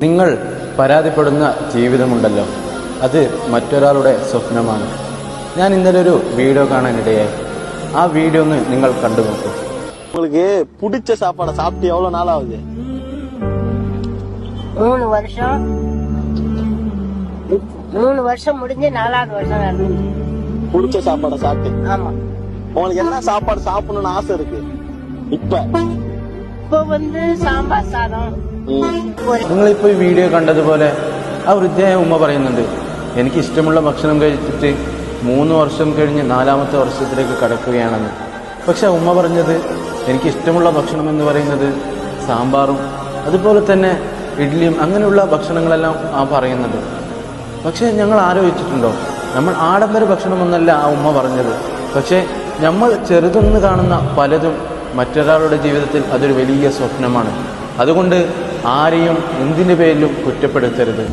നിങ്ങൾ പരാതിപ്പെടുന്ന ജീവിതമുണ്ടല്ലോ, അത് മറ്റൊരാളുടെ സ്വപ്നമാണ്. ഞാൻ ഇന്നലെ ഒരു വീഡിയോ കാണാനിടയായി. ആ വീഡിയോ ഒന്ന് നിങ്ങൾ കണ്ടു നോക്കൂ. உங்களுக்கு பிடிச்ச சாப்பாடை சாப்பிட்டு எவ்வளவு நாள் ஆகுது? 3 வருஷம். 3 வருஷம் முடிஞ்சு 4வது வருஷம் நடந்துச்சு. பிடிச்ச சாப்பாடை சாப்பிட்டு? ஆமா. உங்களுக்கு என்ன சாப்பாடு சாப்பிடணும்னு ஆசை இருக்கு இப்ப സാമ്പാർ സാധനം. നിങ്ങളിപ്പോ ഈ വീഡിയോ കണ്ടതുപോലെ ആ വൃദ്ധയായ ഉമ്മ പറയുന്നുണ്ട്, എനിക്ക് ഇഷ്ടമുള്ള ഭക്ഷണം കഴിച്ചിട്ട് 3 വർഷം കഴിഞ്ഞ് 4ാമത്തെ വർഷത്തിലേക്ക് കടക്കുകയാണെന്ന്. പക്ഷെ ഉമ്മ പറഞ്ഞത് എനിക്ക് ഇഷ്ടമുള്ള ഭക്ഷണം എന്ന് പറയുന്നത് സാമ്പാറും അതുപോലെ തന്നെ ഇഡ്ഡലിയും അങ്ങനെയുള്ള ഭക്ഷണങ്ങളെല്ലാം ആ പറയുന്നത്. പക്ഷെ ഞങ്ങൾ ആലോചിച്ചിട്ടുണ്ടോ, നമ്മൾ ആഡംബര ഭക്ഷണമെന്നല്ല ആ ഉമ്മ പറഞ്ഞത്. പക്ഷെ നമ്മൾ ചെറുതെന്ന് കാണുന്ന പലതും മറ്റൊരാളുടെ ജീവിതത്തിൽ അതൊരു വലിയ സ്വപ്നമാണ്. അതുകൊണ്ട് ആരെയും എന്തിൻ്റെ പേരിലും കുറ്റപ്പെടുത്തരുത്.